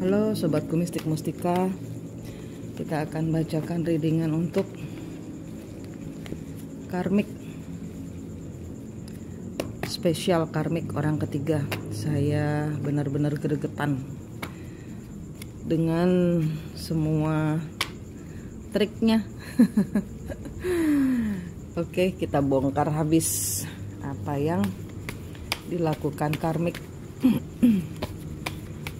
Halo sobatku mistik mustika, kita akan bacakan readingan untuk karmik spesial, karmik orang ketiga. Saya benar-benar gregetan dengan semua triknya. Oke, kita bongkar habis apa yang dilakukan karmik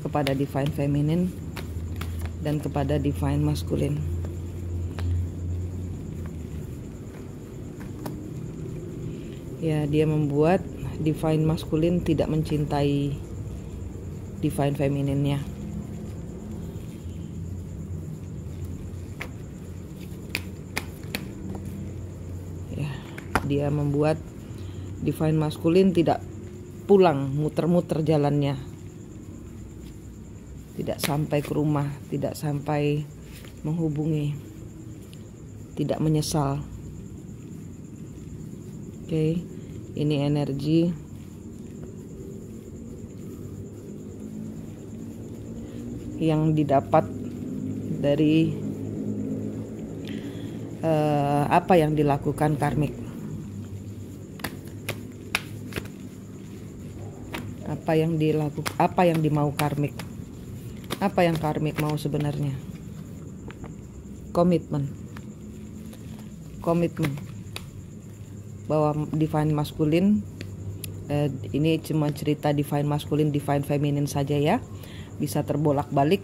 kepada divine feminine dan kepada divine masculine. Ya, dia membuat divine masculine tidak mencintai divine feminine-nya. Ya, dia membuat divine masculine tidak pulang, muter-muter jalannya. Tidak sampai ke rumah, tidak sampai menghubungi, tidak menyesal. Oke, ini energi yang didapat dari apa yang dilakukan karmik. Apa yang dimau karmik. Apa yang karmik mau sebenarnya? Komitmen bahwa divine masculine, ini cuma cerita divine masculine, divine feminine saja ya, bisa terbolak-balik,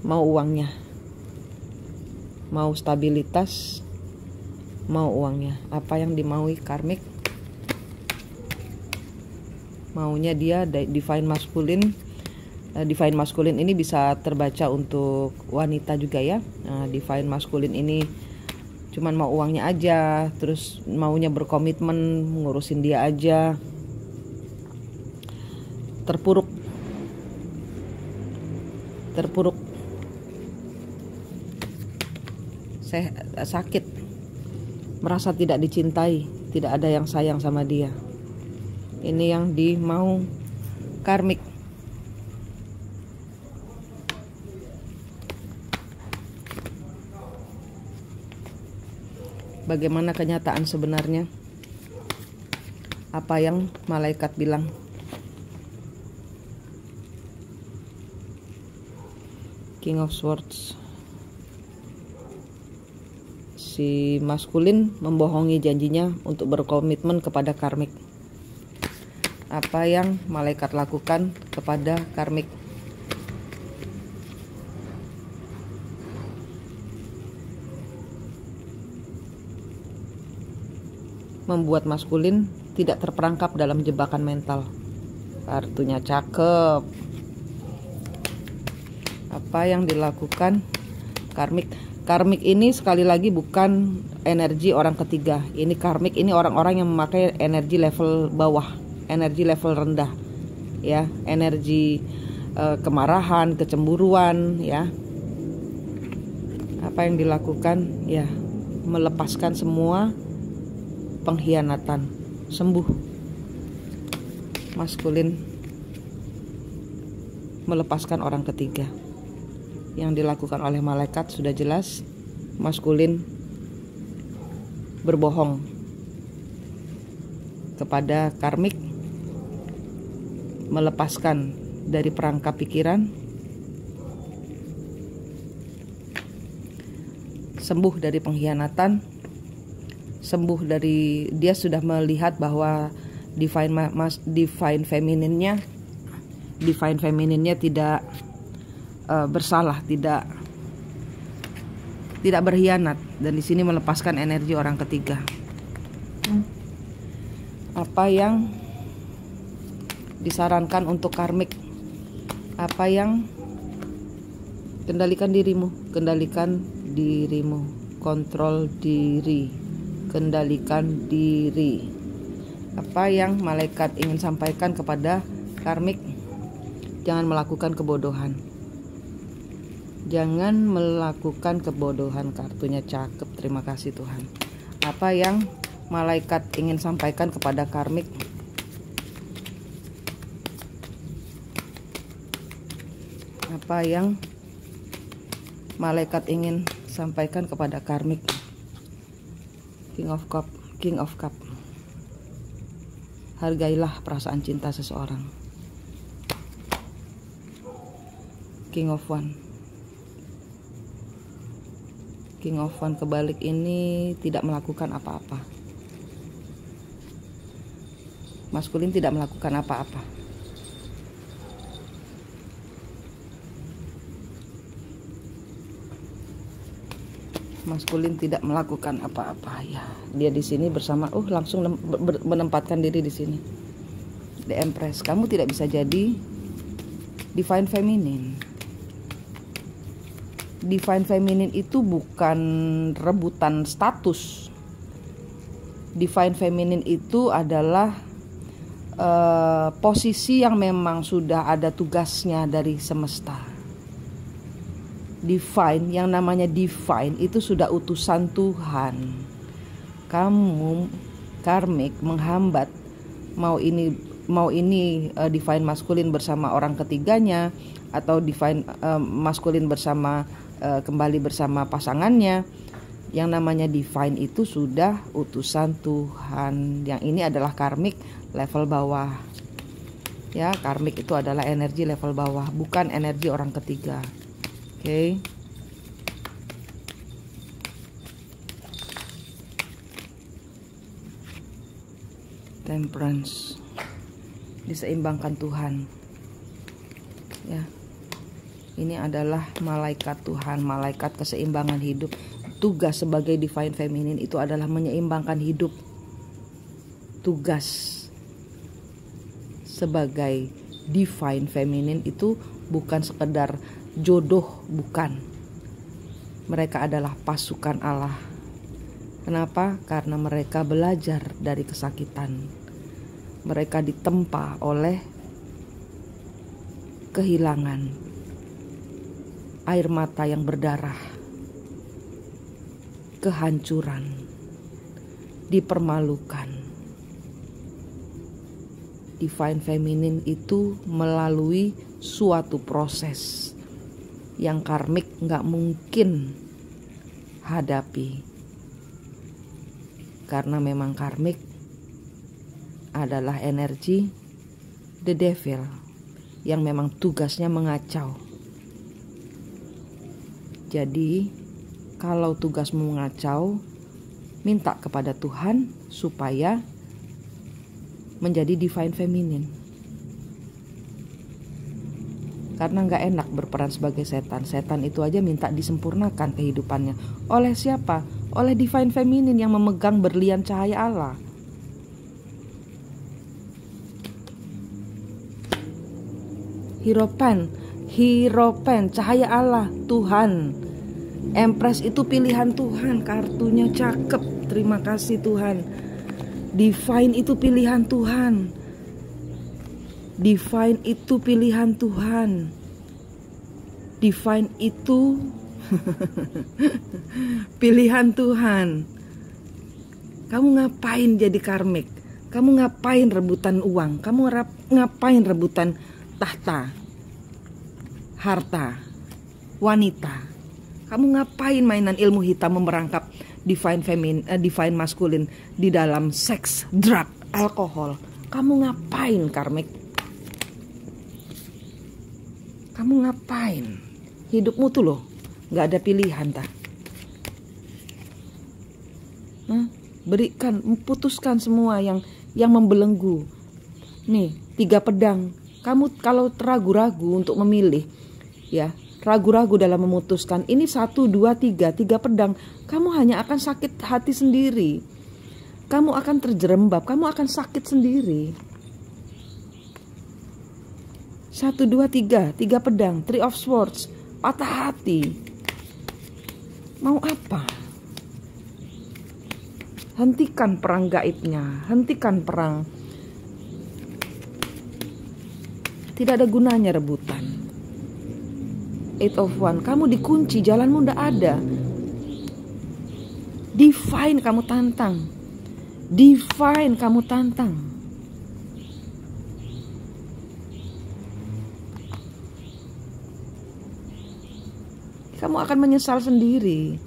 mau uangnya, mau stabilitas, mau uangnya. Apa yang dimaui karmik? Maunya dia divine masculine. Divine masculine ini bisa terbaca untuk wanita juga ya. Divine masculine ini cuman mau uangnya aja, terus maunya berkomitmen, ngurusin dia aja. Terpuruk, sakit, merasa tidak dicintai, tidak ada yang sayang sama dia. Ini yang dimau karmik. Bagaimana kenyataan sebenarnya? Apa yang malaikat bilang? King of Swords. Si maskulin membohongi janjinya untuk berkomitmen kepada karmik. Apa yang malaikat lakukan kepada karmik? Membuat maskulin tidak terperangkap dalam jebakan mental. Kartunya cakep. Apa yang dilakukan karmik? Karmik ini sekali lagi bukan energi orang ketiga. Ini karmik, ini orang-orang yang memakai energi level bawah, energi level rendah, ya, energi kemarahan, kecemburuan, ya. Apa yang dilakukan? Ya, melepaskan semua pengkhianatan, sembuh. Maskulin melepaskan orang ketiga. Yang dilakukan oleh malaikat sudah jelas. Maskulin berbohong kepada karmik, melepaskan dari perangkap pikiran, sembuh dari pengkhianatan, sembuh dari, dia sudah melihat bahwa divine feminine-nya tidak bersalah, tidak berkhianat, dan di sini melepaskan energi orang ketiga. Apa yang disarankan untuk karmik? Apa yang kendalikan dirimu, kontrol diri, kendalikan diri. Apa yang malaikat ingin sampaikan kepada karmik? Jangan melakukan kebodohan. Jangan melakukan kebodohan. Kartunya cakep, terima kasih Tuhan. Apa yang malaikat ingin sampaikan kepada karmik? Apa yang malaikat ingin sampaikan kepada karmik? King of Cup, King of Cup. Hargailah perasaan cinta seseorang. King of One. King of One kebalik ini tidak melakukan apa-apa. Maskulin tidak melakukan apa-apa. Maskulin tidak melakukan apa-apa ya. Dia di sini bersama langsung menempatkan diri di sini. The Empress, kamu tidak bisa jadi Divine Feminine. Divine Feminine itu bukan rebutan status. Divine Feminine itu adalah posisi yang memang sudah ada tugasnya dari semesta. Divine, yang namanya divine itu sudah utusan Tuhan. Kamu karmik menghambat mau ini divine maskulin bersama orang ketiganya, atau divine maskulin bersama kembali bersama pasangannya. Yang namanya divine itu sudah utusan Tuhan. Yang ini adalah karmik level bawah. Ya, karmik itu adalah energi level bawah, bukan energi orang ketiga. Oke. Temperance, diseimbangkan Tuhan. Ya. Ini adalah malaikat Tuhan, malaikat keseimbangan hidup. Tugas sebagai divine feminine itu adalah menyeimbangkan hidup. Tugas sebagai divine feminine itu bukan sekedar jodoh, bukan. Mereka adalah pasukan Allah. Kenapa? Karena mereka belajar dari kesakitan. Mereka ditempa oleh kehilangan, air mata yang berdarah, kehancuran, dipermalukan. Divine Feminine itu melalui suatu proses yang karmik gak mungkin hadapi. Karena memang karmik adalah energi the devil yang memang tugasnya mengacau. Jadi kalau tugasmu mengacau, minta kepada Tuhan supaya menjadi divine feminine. Karena gak enak berperan sebagai setan. Setan itu aja minta disempurnakan kehidupannya. Oleh siapa? Oleh divine feminine yang memegang berlian cahaya Allah. Hierophant, cahaya Allah, Tuhan. Empress itu pilihan Tuhan, kartunya cakep. Terima kasih Tuhan. Divine itu pilihan Tuhan. Divine itu pilihan Tuhan. Divine itu pilihan Tuhan. Kamu ngapain jadi karmik? Kamu ngapain rebutan uang? Kamu ngapain rebutan tahta, harta, wanita? Kamu ngapain mainan ilmu hitam memerangkap divine maskulin di dalam seks, drug, alkohol? Kamu ngapain karmik? Kamu ngapain? Hidupmu tuh loh gak ada pilihan tak? Berikan, putuskan semua yang membelenggu. Nih 3 pedang. Kamu kalau ragu-ragu untuk memilih, ya ragu-ragu dalam memutuskan, ini 1, 2, 3 pedang, kamu hanya akan sakit hati sendiri. Kamu akan terjerembab, kamu akan sakit sendiri. 1, 2, 3 pedang, 3 of swords, patah hati. Mau apa? Hentikan perang gaibnya, hentikan perang. Tidak ada gunanya rebutan. 8 of Wands, kamu dikunci, jalanmu ndak ada. Divine kamu tantang. Divine kamu tantang. kamu akan menyesal sendiri.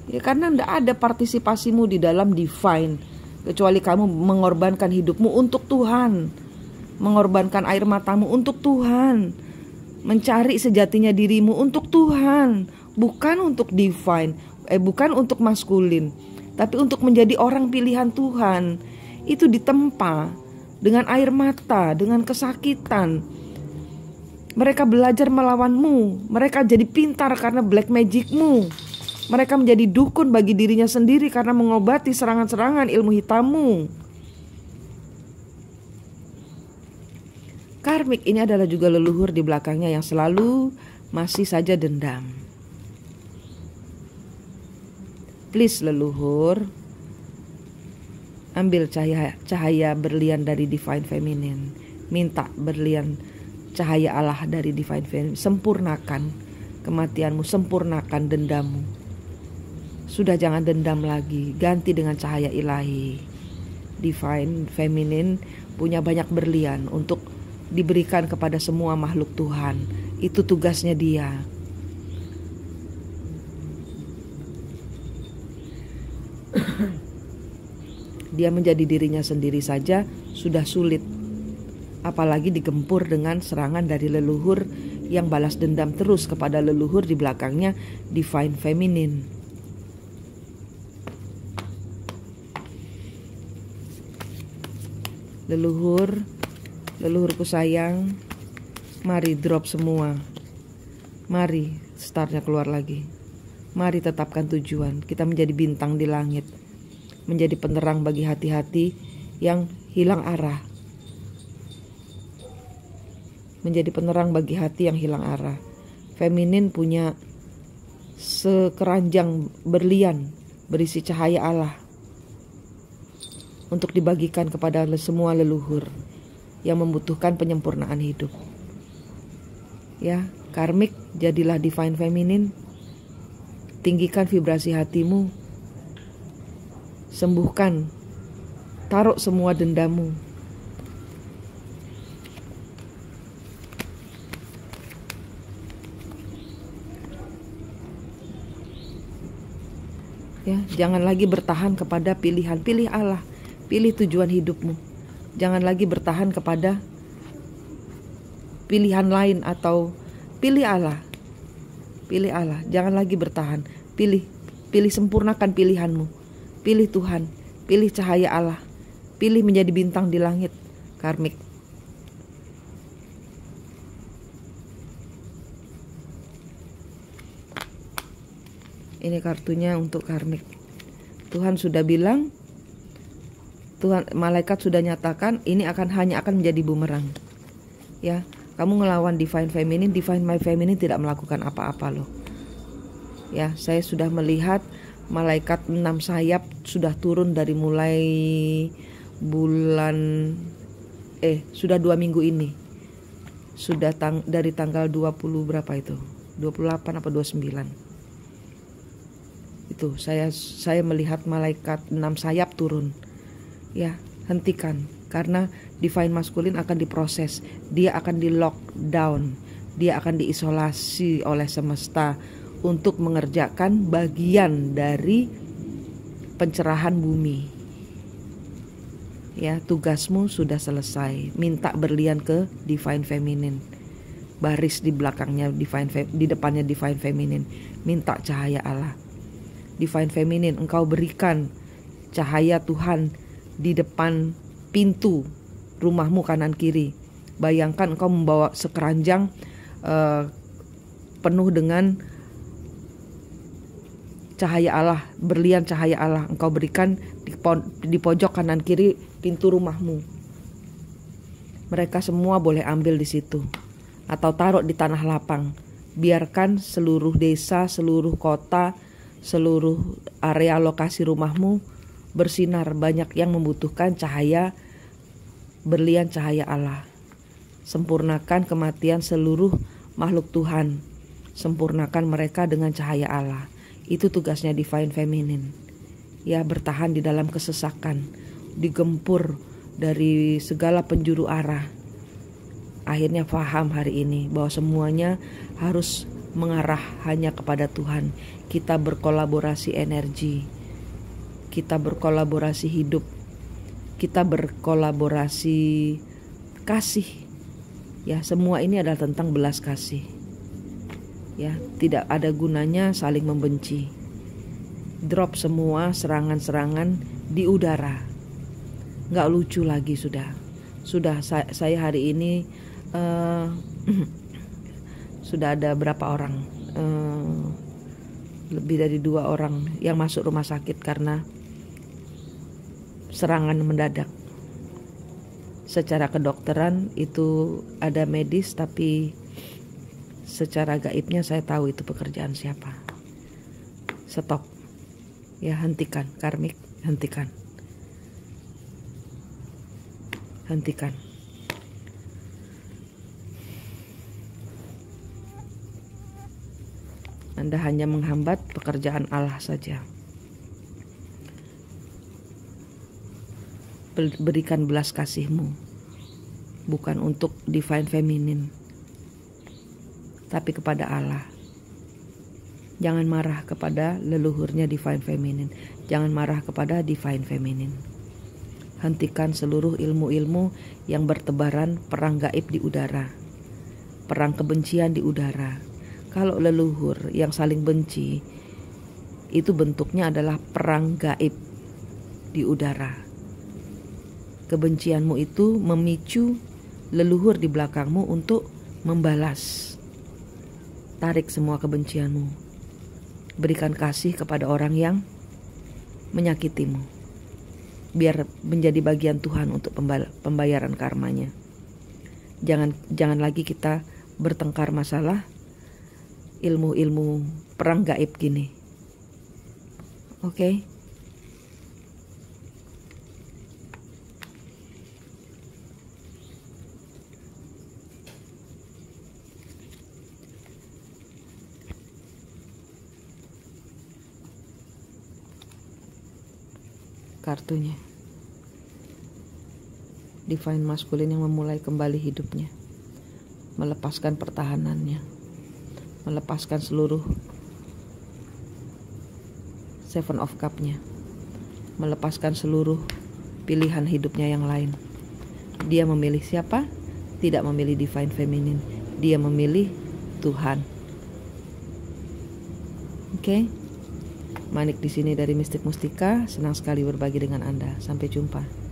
Ya, karena tidak ada partisipasimu di dalam divine, kecuali kamu mengorbankan hidupmu untuk Tuhan, mengorbankan air matamu untuk Tuhan, mencari sejatinya dirimu untuk Tuhan, bukan untuk divine, bukan untuk maskulin, tapi untuk menjadi orang pilihan Tuhan. Itu ditempa dengan air mata, dengan kesakitan. Mereka belajar melawanmu, mereka jadi pintar karena black magicmu. Mereka menjadi dukun bagi dirinya sendiri karena mengobati serangan-serangan ilmu hitammu. Karmik ini adalah juga leluhur di belakangnya yang selalu masih saja dendam. Please leluhur, ambil cahaya berlian dari Divine Feminine. Minta berlian cahaya Allah dari Divine Feminine. Sempurnakan kematianmu, sempurnakan dendammu. Sudah jangan dendam lagi, ganti dengan cahaya ilahi. Divine Feminine punya banyak berlian untuk diberikan kepada semua makhluk Tuhan. Itu tugasnya dia. Dia menjadi dirinya sendiri saja sudah sulit, apalagi digempur dengan serangan dari leluhur yang balas dendam terus kepada leluhur di belakangnya, Divine Feminine. Leluhurku sayang, mari drop semua. Mari startnya keluar lagi. Mari tetapkan tujuan. Kita menjadi bintang di langit, menjadi penerang bagi hati-hati yang hilang arah. Menjadi penerang bagi hati yang hilang arah. Feminin punya sekeranjang berlian berisi cahaya Allah untuk dibagikan kepada semua leluhur yang membutuhkan penyempurnaan hidup. Ya, karmik, jadilah Divine Feminine. Tinggikan vibrasi hatimu. Sembuhkan, taruh semua dendamu. Ya, jangan lagi bertahan kepada pilihan. Pilih Allah, pilih tujuan hidupmu. Jangan lagi bertahan kepada pilihan lain atau pilih Allah. Pilih Allah, jangan lagi bertahan. Pilih sempurnakan pilihanmu. Pilih Tuhan, pilih cahaya Allah, pilih menjadi bintang di langit, karmik. Ini kartunya untuk karmik. Tuhan sudah bilang, Tuhan, malaikat sudah nyatakan ini hanya akan menjadi bumerang. Ya, kamu ngelawan Divine Feminine, Divine My Feminine tidak melakukan apa-apa loh. Ya, saya sudah melihat malaikat 6 sayap sudah turun dari mulai sudah 2 minggu ini. Sudah dari tanggal 20 berapa itu? 28 apa 29. Itu saya melihat malaikat 6 sayap turun. Ya, hentikan, karena Divine Maskulin akan diproses. Dia akan di lockdown. Dia akan diisolasi oleh semesta untuk mengerjakan bagian dari pencerahan bumi. Ya, tugasmu sudah selesai. Minta berlian ke Divine Feminine. Baris di belakangnya di depannya Divine Feminine. Minta cahaya Allah. Divine Feminine, engkau berikan cahaya Tuhan di depan pintu rumahmu kanan kiri. Bayangkan engkau membawa sekeranjang penuh dengan cahaya Allah, berlian cahaya Allah. Engkau berikan di pojok kanan kiri pintu rumahmu. Mereka semua boleh ambil di situ atau taruh di tanah lapang. Biarkan seluruh desa, seluruh kota, seluruh area lokasi rumahmu bersinar. Banyak yang membutuhkan cahaya berlian cahaya Allah. Sempurnakan kematian seluruh makhluk Tuhan. Sempurnakan mereka dengan cahaya Allah. Itu tugasnya Divine Feminine. Ya, bertahan di dalam kesesakan, digempur dari segala penjuru arah. Akhirnya paham hari ini bahwa semuanya harus mengarah hanya kepada Tuhan. Kita berkolaborasi energi, kita berkolaborasi hidup, kita berkolaborasi kasih. Ya, semua ini adalah tentang belas kasih. Ya, tidak ada gunanya saling membenci. Drop semua serangan-serangan di udara. Nggak lucu lagi sudah. Saya hari ini sudah ada berapa orang, lebih dari 2 orang yang masuk rumah sakit karena serangan mendadak. Secara kedokteran itu ada medis, tapi secara gaibnya saya tahu itu pekerjaan siapa. Stop. Ya, hentikan karmik, hentikan. Hentikan. Anda hanya menghambat pekerjaan Allah saja. Berikan belas kasihmu, bukan untuk divine feminine, tapi kepada Allah. Jangan marah kepada leluhurnya divine feminine. Jangan marah kepada divine feminine. Hentikan seluruh ilmu-ilmu yang bertebaran, perang gaib di udara, perang kebencian di udara. Kalau leluhur yang saling benci, itu bentuknya adalah perang gaib di udara. Kebencianmu itu memicu leluhur di belakangmu untuk membalas. Tarik semua kebencianmu. Berikan kasih kepada orang yang menyakitimu. Biar menjadi bagian Tuhan untuk pembayaran karmanya. Jangan lagi kita bertengkar masalah ilmu-ilmu perang gaib gini. Oke? Kartunya divine masculine yang memulai kembali hidupnya, melepaskan pertahanannya, melepaskan seluruh Seven of Cup-nya, melepaskan seluruh pilihan hidupnya yang lain. Dia memilih siapa? Tidak memilih divine feminine, dia memilih Tuhan. Oke? Manik di sini dari Mistik Mustika, senang sekali berbagi dengan Anda. Sampai jumpa.